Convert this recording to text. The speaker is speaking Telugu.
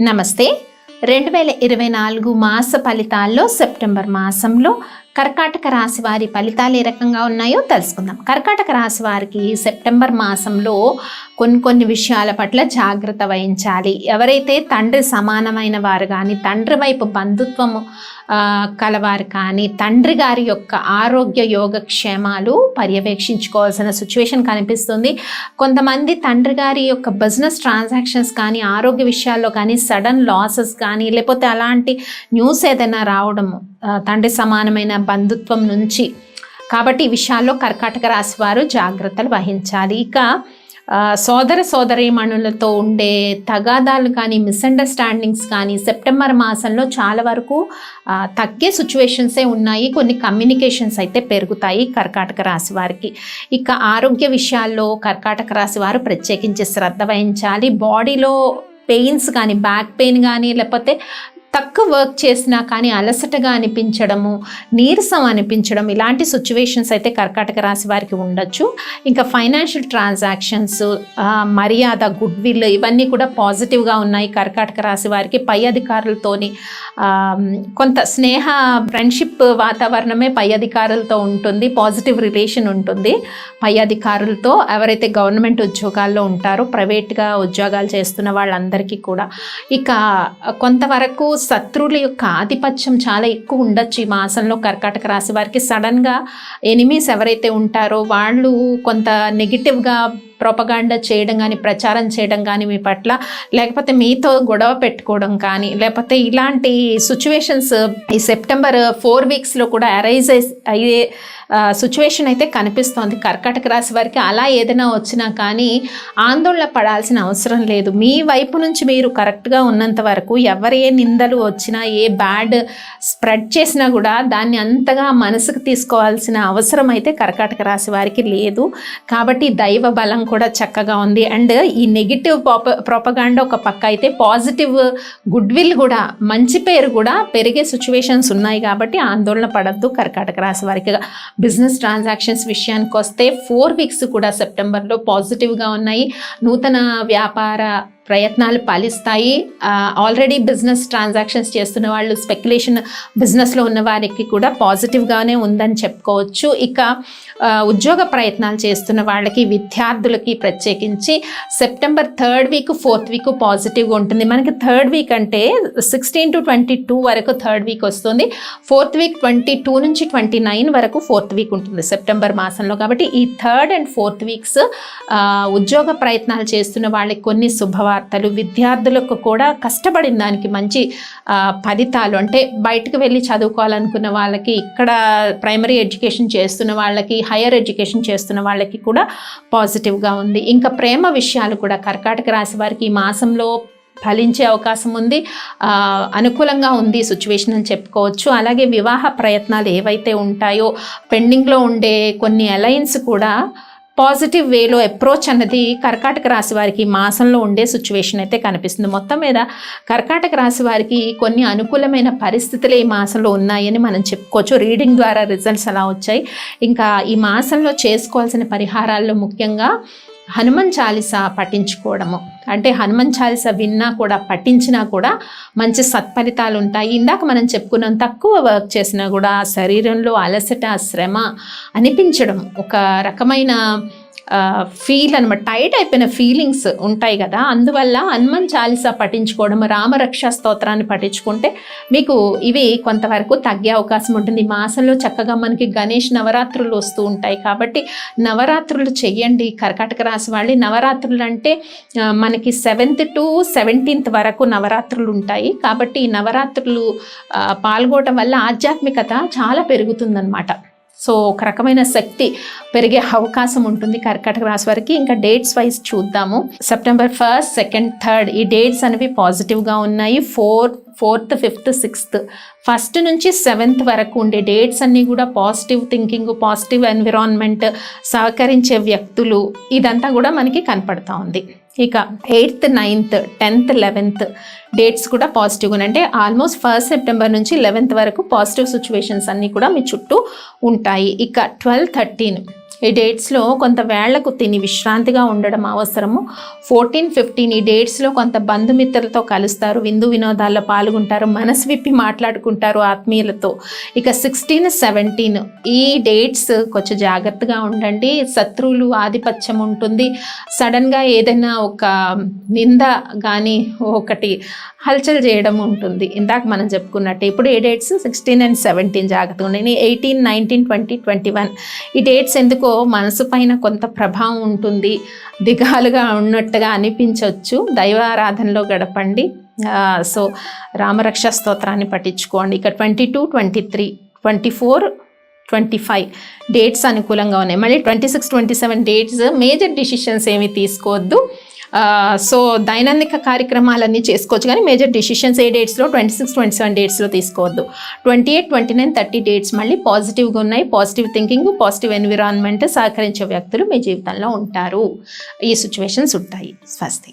నమస్తే. 2024 మాస ఫలితాల్లో సెప్టెంబర్ మాసంలో కర్కాటక రాశి వారి ఫలితాలు ఏ రకంగా ఉన్నాయో తెలుసుకుందాం. కర్కాటక రాశి వారికి సెప్టెంబర్ మాసంలో కొన్ని విషయాల పట్ల జాగ్రత్త వహించాలి. ఎవరైతే తండ్రి సమానమైన వారు కానీ, తండ్రి వైపు బంధుత్వము కలవారు కానీ, తండ్రి గారి యొక్క ఆరోగ్య యోగక్షేమాలు పర్యవేక్షించుకోవాల్సిన సిచ్యువేషన్ కనిపిస్తుంది. కొంతమంది తండ్రి గారి యొక్క బిజినెస్ ట్రాన్సాక్షన్స్ కానీ, ఆరోగ్య విషయాల్లో కానీ సడన్ లాసెస్ కానీ, లేకపోతే అలాంటి న్యూస్ ఏదైనా రావడము తండ్రి సమానమైన బంధుత్వం నుంచి. కాబట్టి ఈ విషయాల్లో కర్కాటక రాశి వారు జాగ్రత్తలు వహించాలి. ఇక సోదర సోదరీమణులతో ఉండే తగాదాలు కానీ, మిస్అండర్స్టాండింగ్స్ కానీ సెప్టెంబర్ మాసంలో చాలా వరకు తగ్గే సిచ్యువేషన్సే ఉన్నాయి. కొన్ని కమ్యూనికేషన్స్ అయితే పెరుగుతాయి కర్కాటక రాశి వారికి. ఇక ఆరోగ్య విషయాల్లో కర్కాటక రాశి వారు ప్రత్యేకించి శ్రద్ధ వహించాలి. బాడీలో పెయిన్స్ కానీ, బ్యాక్ పెయిన్ కానీ, లేకపోతే తక్కువ వర్క్ చేసినా కానీ అలసటగా అనిపించడము, నీరసం అనిపించడం, ఇలాంటి సిచ్యువేషన్స్ అయితే కర్కాటక రాశి వారికి ఉండొచ్చు. ఇంకా ఫైనాన్షియల్ ట్రాన్సాక్షన్స్, మర్యాద, గుడ్ విల్ ఇవన్నీ కూడా పాజిటివ్గా ఉన్నాయి కర్కాటక రాశి వారికి. పై అధికారులతోని కొంత స్నేహ ఫ్రెండ్షిప్ వాతావరణమే పై అధికారులతో ఉంటుంది. పాజిటివ్ రిలేషన్ ఉంటుంది పై అధికారులతో. ఎవరైతే గవర్నమెంట్ ఉద్యోగాల్లో ఉంటారో, ప్రైవేట్గా ఉద్యోగాలు చేస్తున్న వాళ్ళందరికీ కూడా. ఇక కొంతవరకు శత్రువుల యొక్క ఆధిపత్యం చాలా ఎక్కువ ఉండొచ్చు ఈ మాసంలో కర్కాటక రాశి వారికి. సడన్గా ఎనిమీస్ ఎవరైతే ఉంటారో వాళ్ళు కొంత నెగిటివ్గా ప్రొపగాండా చేయడం కానీ, ప్రచారం చేయడం కానీ మీ పట్ల, లేకపోతే మీతో గొడవ పెట్టుకోవడం కానీ, లేకపోతే ఇలాంటి సిచ్యువేషన్స్ ఈ సెప్టెంబర్ 4 వీక్స్లో కూడా అరైజ్ అయ్యే సిచ్యువేషన్ అయితే కనిపిస్తోంది కర్కాటక రాశి వారికి. అలా ఏదైనా వచ్చినా కానీ ఆందోళన పడాల్సిన అవసరం లేదు. మీ వైపు నుంచి మీరు కరెక్ట్గా ఉన్నంత వరకు ఎవరు ఏ నిందలు వచ్చినా, ఏ బ్యాడ్ స్ప్రెడ్ చేసినా కూడా దాన్ని అంతగా మనసుకు తీసుకోవాల్సిన అవసరం అయితే కర్కాటక రాశి వారికి లేదు. కాబట్టి దైవ బలం కూడా చక్కగా ఉంది. అండ్ ఈ నెగిటివ్ ప్రొపగాండా ఒక పక్క అయితే, పాజిటివ్ గుడ్ విల్ కూడా, మంచి పేరు కూడా పెరిగే సిచ్యువేషన్స్ ఉన్నాయి. కాబట్టి ఆందోళన పడద్దు కర్కాటక రాశి వారికి. బిజినెస్ ట్రాన్సాక్షన్స్ విషయానికి వస్తే 4 వీక్స్ కూడా సెప్టెంబర్లో పాజిటివ్గా ఉన్నాయి. నూతన వ్యాపార ప్రయత్నాలు ఫలిస్తాయి. ఆల్రెడీ బిజినెస్ ట్రాన్సాక్షన్స్ చేస్తున్న వాళ్ళు, స్పెక్యులేషన్ బిజినెస్లో ఉన్న వారికి కూడా పాజిటివ్గానే ఉందని చెప్పుకోవచ్చు. ఇక ఉద్యోగ ప్రయత్నాలు చేస్తున్న వాళ్ళకి, విద్యార్థులకి ప్రత్యేకించి September 3rd week 4th week పాజిటివ్గా ఉంటుంది. మనకి 3rd వీక్ అంటే 16 to 22 వరకు 3rd వీక్ వస్తుంది. 4th వీక్ 22 నుంచి 29 వరకు 4th వీక్ ఉంటుంది సెప్టెంబర్ మాసంలో. కాబట్టి ఈ 3rd and 4th వీక్స్ ఉద్యోగ ప్రయత్నాలు చేస్తున్న వాళ్ళకి కొన్ని శుభవార్తలు, విద్యార్థులకు కూడా కష్టపడిన దానికి మంచి ఫలితాలు. అంటే బయటకు వెళ్ళి చదువుకోవాలనుకున్న వాళ్ళకి, ఇక్కడ ప్రైమరీ ఎడ్యుకేషన్ చేస్తున్న వాళ్ళకి, హైయర్ ఎడ్యుకేషన్ చేస్తున్న వాళ్ళకి కూడా పాజిటివ్గా ఉంది. ఇంకా ప్రేమ విషయాలు కూడా కర్కాటక రాశి వారికి ఈ మాసంలో ఫలించే అవకాశం ఉంది. అనుకూలంగా ఉంది సిచ్యువేషన్ అని చెప్పుకోవచ్చు. అలాగే వివాహ ప్రయత్నాలు ఏవైతే ఉంటాయో, పెండింగ్లో ఉండే కొన్ని అలయన్స్ కూడా పాజిటివ్ వేలో అప్రోచ్ అన్నది కర్కాటక రాశి వారికి మాసంలో ఉండే సిచ్యువేషన్ అయితే కనిపిస్తుంది. మొత్తం మీద కర్కాటక రాశి వారికి కొన్ని అనుకూలమైన పరిస్థితులు ఈ మాసంలో ఉన్నాయని మనం చెప్పుకోవచ్చు. రీడింగ్ ద్వారా రిజల్ట్స్ అలా వచ్చాయి. ఇంకా ఈ మాసంలో చేసుకోవాల్సిన పరిహారాల్లో ముఖ్యంగా హనుమాన్ చాలీసా పఠించుకోవడము. అంటే హనుమాన్ చాలీసా విన్నా కూడా, పఠించినా కూడా మంచి సత్ఫలితాలు ఉంటాయి. ఇందాక మనం చెప్పుకున్నాం, తక్కువ వర్క్ చేసినా కూడా శరీరంలో అలసట, శ్రమ అనిపించడం, ఒక రకమైన ఫీల్ అనమాట, టైట్ అయిపోయిన ఫీలింగ్స్ ఉంటాయి కదా. అందువల్ల హనుమాన్ చాలీసా పఠించుకోవడం, రామరక్ష స్తోత్రాన్ని పఠించుకుంటే మీకు ఇవి కొంతవరకు తగ్గే అవకాశం ఉంటుంది. ఈ మాసంలో చక్కగా మనకి గణేష్ నవరాత్రులు వస్తూ ఉంటాయి. కాబట్టి నవరాత్రులు చెయ్యండి కర్కాటక రాశి వాళ్ళు. నవరాత్రులు అంటే మనకి 7th to 17th వరకు నవరాత్రులు ఉంటాయి. కాబట్టి ఈ నవరాత్రులు పాల్గొనడం వల్ల ఆధ్యాత్మికత చాలా పెరుగుతుందన్నమాట. సో ఒక రకమైన శక్తి పెరిగే అవకాశం ఉంటుంది కర్కాటక రాశి వారికి. ఇంకా డేట్స్ వైజ్ చూద్దాము. సెప్టెంబర్ 1st, 2nd, 3rd ఈ డేట్స్ అనేవి పాజిటివ్గా ఉన్నాయి. 4th, 5th, 6th, 1st నుంచి 7th వరకు ఉండే డేట్స్ అన్నీ కూడా పాజిటివ్ థింకింగ్, పాజిటివ్ ఎన్విరాన్మెంట్, సహకరించే వ్యక్తులు, ఇదంతా కూడా మనకి కనపడతా ఉంది. ఇక 8th, 9th, 10th, 11th dates కూడా పాజిటివ్గా ఉన్నాయి. అంటే ఆల్మోస్ట్ 1 సెప్టెంబర్ నుంచి 11th వరకు పాజిటివ్ సిచ్యువేషన్స్ అన్నీ కూడా మీ చుట్టూ ఉంటాయి. ఇక 12, 13 ఈ డేట్స్లో కొంత వేళ్లకు తిని విశ్రాంతిగా ఉండడం అవసరము. 14, 15 ఈ డేట్స్లో కొంత బంధుమిత్రులతో కలుస్తారు, విందు వినోదాల్లో పాల్గొంటారు, మనసు విప్పి మాట్లాడుకుంటారు ఆత్మీయులతో. ఇక 16, 17 ఈ డేట్స్ కొంచెం జాగ్రత్తగా ఉండండి. శత్రువులు ఆధిపత్యం ఉంటుంది. సడన్గా ఏదైనా ఒక నింద కానీ ఒకటి హల్చల్ చేయడం ఉంటుంది. ఇందాక మనం చెప్పుకున్నట్టు ఇప్పుడు ఏ డేట్స్ 16 and 17 జాగ్రత్తగా ఉండండి. 18, 19, 20, 21 ఈ డేట్స్ ఎందుకో మనసు పైన కొంత ప్రభావం ఉంటుంది, దిగాలుగా ఉన్నట్టుగా అనిపించవచ్చు. దైవారాధనలో గడపండి. సో రామరక్ష స్తోత్రాన్ని పఠించుకోండి. ఇక 22, 23, 24, 25 డేట్స్ అనుకూలంగా ఉన్నాయి. మళ్ళీ 26, 27 డేట్స్ మేజర్ డిసిషన్స్ ఏమి తీసుకోవద్దు. సో దైనందిక కార్యక్రమాలన్నీ చేసుకోవచ్చు, కానీ మేజర్ డిసిషన్స్ ఏ డేట్స్లో 26, 27 డేట్స్లో తీసుకోవద్దు. 28, 29, 30 డేట్స్ మళ్ళీ పాజిటివ్గా ఉన్నాయి. పాజిటివ్ థింకింగ్, పాజిటివ్ ఎన్విరాన్మెంట్, సహకరించే వ్యక్తులు మీ జీవితంలో ఉంటారు. ఈ సిచ్యువేషన్స్ ఉంటాయి. స్వస్తి.